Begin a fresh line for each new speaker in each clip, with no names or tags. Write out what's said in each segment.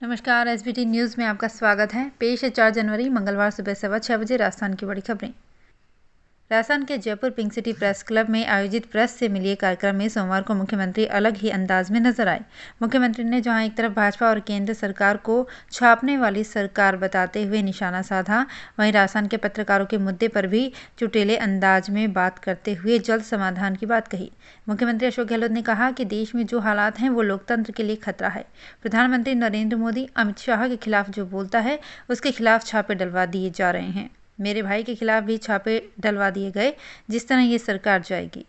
नमस्कार। SBT news में आपका स्वागत है। पेश है 4 जनवरी मंगलवार सुबह 6:15 बजे राजस्थान की बड़ी खबरें। राजस्थान के Jaipur pink city press club में आयोजित प्रेस से मिलिए कार्यक्रम में सोमवार को मुख्यमंत्री अलग ही अंदाज में नजर आए। मुख्यमंत्री ने जहां एक तरफ भाजपा और केंद्र सरकार को छापने वाली सरकार बताते हुए निशाना साधा, वहीं राजस्थान के पत्रकारों के मुद्दे पर भी चुटेले अंदाज में बात करते हुए जल्द समाधान की बात कही। मुख्यमंत्री अशोक गहलोत ने कहा कि देश में जो हालात हैं वो लोकतंत्र के लिए खतरा है। प्रधानमंत्री नरेंद्र मोदी अमित शाह के खिलाफ जो बोलता है उसके खिलाफ छापे डलवा दिए जा रहे हैं। मेरे भाई के खिलाफ भी छापे डलवा दिए गए। जिस तरह ये सरकार जाएगी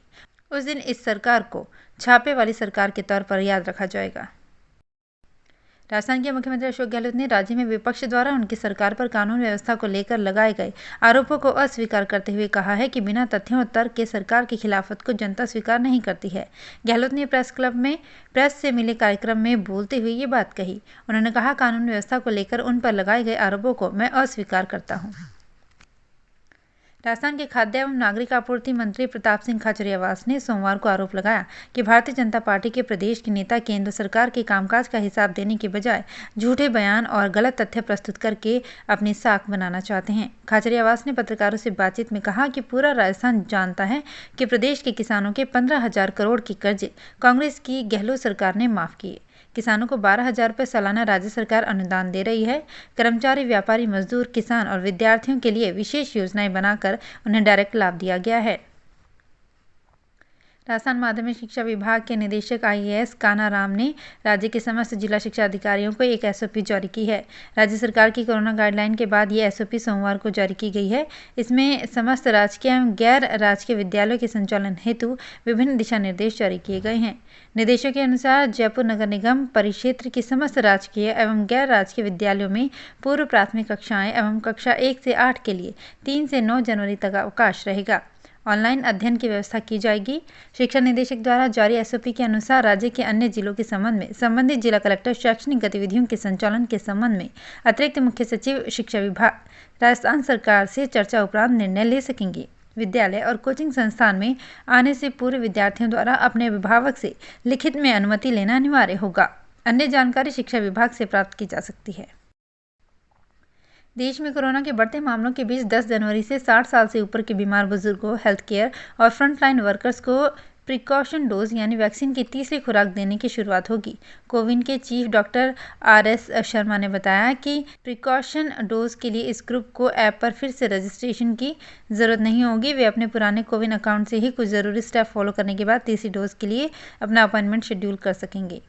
उस दिन इस सरकार को छापे वाली सरकार के तौर पर याद रखा जाएगा। राजस्थान के मुख्यमंत्री अशोक गहलोत ने राज्य में विपक्ष द्वारा उनकी सरकार पर कानून व्यवस्था को लेकर लगाए गए आरोपों को अस्वीकार करते हुए कहा है कि बिना तथ्यों और तर्क के सरकार की खिलाफत को जनता स्वीकार नहीं करती है। गहलोत ने प्रेस क्लब में प्रेस से मिले कार्यक्रम में बोलते हुए ये बात कही। उन्होंने कहा, कानून व्यवस्था को लेकर उन पर लगाए गए आरोपों को मैं अस्वीकार करता हूँ। राजस्थान के खाद्य एवं नागरिक आपूर्ति मंत्री प्रताप सिंह खाचरियावास ने सोमवार को आरोप लगाया कि भारतीय जनता पार्टी के प्रदेश के नेता केंद्र सरकार के कामकाज का हिसाब देने के बजाय झूठे बयान और गलत तथ्य प्रस्तुत करके अपनी साख बनाना चाहते हैं। खाचरियावास ने पत्रकारों से बातचीत में कहा कि पूरा राजस्थान जानता है कि प्रदेश के किसानों के 15,000 करोड़ के कर्जे कांग्रेस की गहलोत सरकार ने माफ किए। किसानों को 12,000 रुपये सालाना राज्य सरकार अनुदान दे रही है। कर्मचारी, व्यापारी, मजदूर, किसान और विद्यार्थियों के लिए विशेष योजनाएं बनाकर उन्हें डायरेक्ट लाभ दिया गया है। राजस्थान माध्यमिक शिक्षा विभाग के निदेशक IAS कान्हा राम ने राज्य के समस्त जिला शिक्षा अधिकारियों को एक SOP जारी की है। राज्य सरकार की कोरोना गाइडलाइन के बाद ये SOP सोमवार को जारी की गई है। इसमें समस्त राजकीय एवं गैर राजकीय विद्यालयों के संचालन हेतु विभिन्न दिशा निर्देश जारी किए गए हैं। निर्देशों के अनुसार जयपुर नगर निगम परिक्षेत्र के समस्त राजकीय एवं गैर राजकीय विद्यालयों में पूर्व प्राथमिक कक्षाएं एवं कक्षा 1 से 8 के लिए 3 से 9 जनवरी तक अवकाश रहेगा। ऑनलाइन अध्ययन की व्यवस्था की जाएगी। शिक्षा निदेशक द्वारा जारी SOP के अनुसार राज्य के अन्य जिलों के संबंध में संबंधित जिला कलेक्टर शैक्षणिक गतिविधियों के संचालन के संबंध में अतिरिक्त मुख्य सचिव शिक्षा विभाग राजस्थान सरकार से चर्चा उपरांत निर्णय ले सकेंगे। विद्यालय और कोचिंग संस्थान में आने से पूर्व विद्यार्थियों द्वारा अपने अभिभावक से लिखित में अनुमति लेना अनिवार्य होगा। अन्य जानकारी शिक्षा विभाग से प्राप्त की जा सकती है। देश में कोरोना के बढ़ते मामलों के बीच 10 जनवरी से 60 साल से ऊपर के बीमार बुजुर्गों, हेल्थ केयर और फ्रंटलाइन वर्कर्स को प्रिकॉशन डोज यानी वैक्सीन की तीसरी खुराक देने की शुरुआत होगी। कोविन के चीफ डॉक्टर RS शर्मा ने बताया कि प्रिकॉशन डोज के लिए इस ग्रुप को ऐप पर फिर से रजिस्ट्रेशन की जरूरत नहीं होगी। वे अपने पुराने कोविन अकाउंट से ही कुछ जरूरी स्टेप फॉलो करने के बाद तीसरी डोज के लिए अपना अपॉइंटमेंट शेड्यूल कर सकेंगे।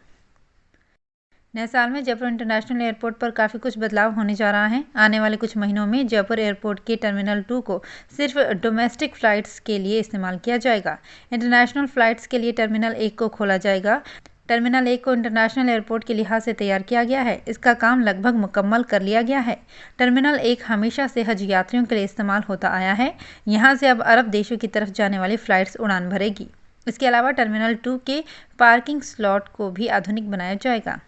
नए साल में जयपुर इंटरनेशनल एयरपोर्ट पर काफ़ी कुछ बदलाव होने जा रहा है। आने वाले कुछ महीनों में जयपुर एयरपोर्ट के टर्मिनल 2 को सिर्फ डोमेस्टिक फ़्लाइट्स के लिए इस्तेमाल किया जाएगा। इंटरनेशनल फ़्लाइट्स के लिए टर्मिनल 1 को खोला जाएगा। टर्मिनल 1 को इंटरनेशनल एयरपोर्ट के लिहाज से तैयार किया गया है। इसका काम लगभग मुकम्मल कर लिया गया है। टर्मिनल 1 हमेशा से हज यात्रियों के लिए इस्तेमाल होता आया है। यहाँ से अब अरब देशों की तरफ जाने वाली फ़्लाइट्स उड़ान भरेगी। इसके अलावा टर्मिनल 2 के पार्किंग स्लॉट को भी आधुनिक बनाया जाएगा।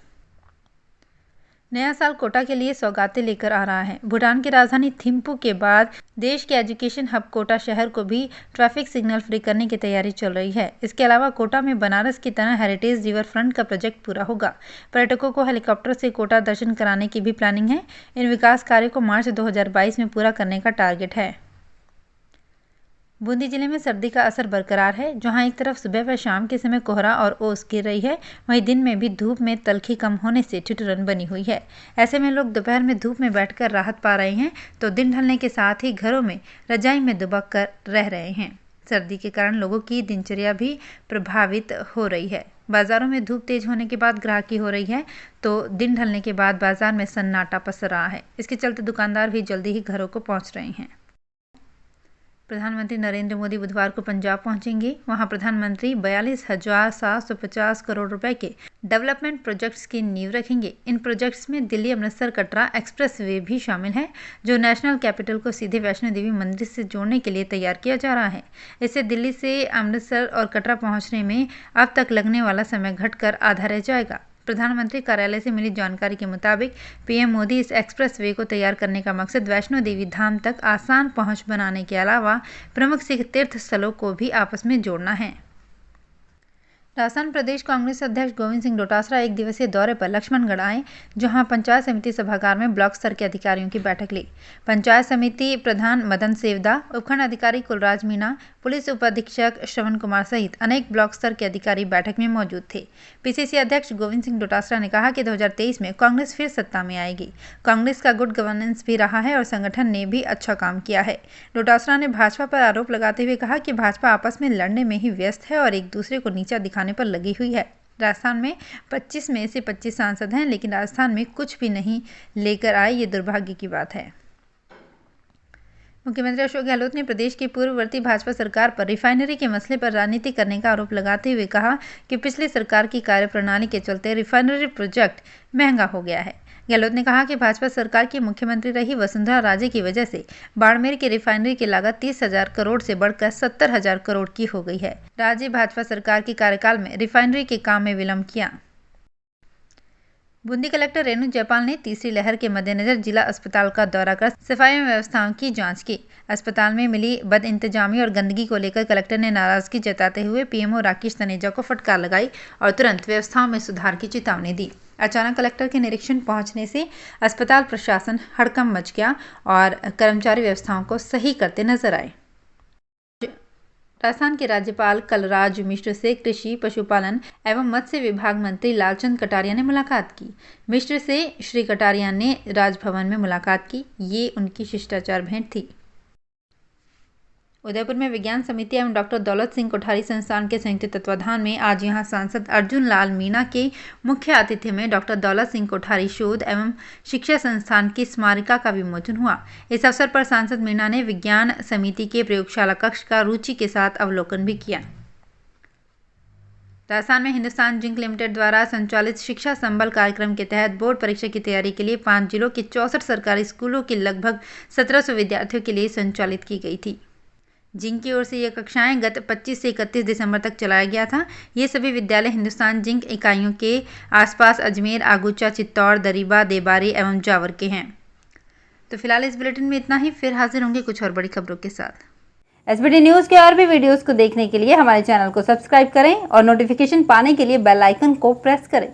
नया साल कोटा के लिए सौगातें लेकर आ रहा है। भूटान की राजधानी थिम्पू के बाद देश के एजुकेशन हब कोटा शहर को भी ट्रैफिक सिग्नल फ्री करने की तैयारी चल रही है। इसके अलावा कोटा में बनारस की तरह हेरिटेज रिवर फ्रंट का प्रोजेक्ट पूरा होगा। पर्यटकों को हेलीकॉप्टर से कोटा दर्शन कराने की भी प्लानिंग है। इन विकास कार्यों को मार्च 2022 में पूरा करने का टारगेट है। बूंदी जिले में सर्दी का असर बरकरार है। जहां एक तरफ सुबह व शाम के समय कोहरा और ओस गिर रही है, वहीं दिन में भी धूप में तलखी कम होने से ठिठुरन बनी हुई है। ऐसे में लोग दोपहर में धूप में बैठकर राहत पा रहे हैं तो दिन ढलने के साथ ही घरों में रजाई में दुबक कर रह रहे हैं। सर्दी के कारण लोगों की दिनचर्या भी प्रभावित हो रही है। बाजारों में धूप तेज होने के बाद ग्राहकी हो रही है तो दिन ढलने के बाद बाजार में सन्नाटा पसर रहा है। इसके चलते दुकानदार भी जल्दी ही घरों को पहुंच रहे हैं। प्रधानमंत्री नरेंद्र मोदी बुधवार को पंजाब पहुंचेंगे। वहां प्रधानमंत्री 42,750 करोड़ रुपए के डेवलपमेंट प्रोजेक्ट्स की नींव रखेंगे। इन प्रोजेक्ट्स में दिल्ली अमृतसर कटरा एक्सप्रेस वे भी शामिल है, जो नेशनल कैपिटल को सीधे वैष्णो देवी मंदिर से जोड़ने के लिए तैयार किया जा रहा है। इससे दिल्ली से अमृतसर और कटरा पहुंचने में अब तक लगने वाला समय घटकर आधा रह जाएगा। प्रधानमंत्री कार्यालय से मिली जानकारी के मुताबिक PM मोदी इस एक्सप्रेस वे को तैयार करने का मकसद वैष्णो देवी धाम तक आसान पहुंच बनाने के अलावा प्रमुख सिख तीर्थ स्थलों को भी आपस में जोड़ना है। राजस्थान प्रदेश कांग्रेस अध्यक्ष गोविंद सिंह डोटासरा एक दिवसीय दौरे पर लक्ष्मणगढ़ आए, जहां पंचायत समिति सभागार में ब्लॉक स्तर के अधिकारियों की बैठक ली। पंचायत समिति प्रधान मदन सेवदा, उपखंड अधिकारी कुलराज मीणा, पुलिस उपाधीक्षक श्रवण कुमार सहित अनेक ब्लॉक स्तर के अधिकारी बैठक में मौजूद थे। पीसीसी अध्यक्ष गोविंद सिंह डोटासरा ने कहा कि 2023 में कांग्रेस फिर सत्ता में आएगी। कांग्रेस का गुड गवर्नेंस भी रहा है और संगठन ने भी अच्छा काम किया है। डोटासरा ने भाजपा पर आरोप लगाते हुए कहा कि भाजपा आपस में लड़ने में ही व्यस्त है और एक दूसरे को नीचा दिखाने पर लगी हुई है। राजस्थान में 25 में से 25 सांसद हैं, लेकिन राजस्थान में कुछ भी नहीं लेकर आए, ये दुर्भाग्य की बात है। मुख्यमंत्री अशोक गहलोत ने प्रदेश की पूर्ववर्ती भाजपा सरकार पर रिफाइनरी के मसले पर राजनीति करने का आरोप लगाते हुए कहा कि पिछली सरकार की कार्यप्रणाली के चलते रिफाइनरी प्रोजेक्ट महंगा हो गया है। गहलोत ने कहा कि भाजपा सरकार की मुख्यमंत्री रही वसुंधरा राजे की वजह से बाड़मेर की रिफाइनरी की लागत 30,000 करोड़ से बढ़कर 70,000 करोड़ की हो गई है। राज्य भाजपा सरकार के कार्यकाल में रिफाइनरी के काम में विलंब किया। बूंदी कलेक्टर रेणु जयपाल ने तीसरी लहर के मद्देनजर जिला अस्पताल का दौरा कर सफाई व्यवस्थाओं की जांच की। अस्पताल में मिली बदइंतजामी और गंदगी को लेकर कलेक्टर ने नाराजगी जताते हुए पीएमओ राकेश तनेजा को फटकार लगाई और तुरंत व्यवस्थाओं में सुधार की चेतावनी दी। अचानक कलेक्टर के निरीक्षण पहुंचने से अस्पताल प्रशासन हड़कंप मच गया और कर्मचारी व्यवस्थाओं को सही करते नजर आए। राजस्थान के राज्यपाल कलराज मिश्र से कृषि, पशुपालन एवं मत्स्य विभाग मंत्री लालचंद कटारिया ने मुलाकात की। मिश्र से श्री कटारिया ने राजभवन में मुलाकात की। ये उनकी शिष्टाचार भेंट थी। उदयपुर में विज्ञान समिति एवं डॉक्टर दौलत सिंह कोठारी संस्थान के संयुक्त तत्वाधान में आज यहां सांसद अर्जुन लाल मीणा के मुख्य आतिथ्य में डॉक्टर दौलत सिंह कोठारी शोध एवं शिक्षा संस्थान की स्मारिका का विमोचन हुआ। इस अवसर पर सांसद मीणा ने विज्ञान समिति के प्रयोगशाला कक्ष का रुचि के साथ अवलोकन भी किया। राजस्थान में हिंदुस्तान जिंक लिमिटेड द्वारा संचालित शिक्षा संबल कार्यक्रम के तहत बोर्ड परीक्षा की तैयारी के लिए 5 जिलों के 64 सरकारी स्कूलों के लगभग 1700 विद्यार्थियों के लिए संचालित की गई थी। जिंक की ओर से ये कक्षाएं गत 25 से 31 दिसंबर तक चलाया गया था। ये सभी विद्यालय हिंदुस्तान जिंक इकाइयों के आसपास अजमेर, आगुचा, चित्तौड़, दरीबा, देबारी एवं जावर के हैं। तो फिलहाल इस बुलेटिन में इतना ही। फिर हाजिर होंगे कुछ और बड़ी खबरों के साथ। एसबीटी न्यूज़ के और भी वीडियोस को देखने के लिए हमारे चैनल को सब्सक्राइब करें और नोटिफिकेशन पाने के लिए बेल आइकन को प्रेस करें।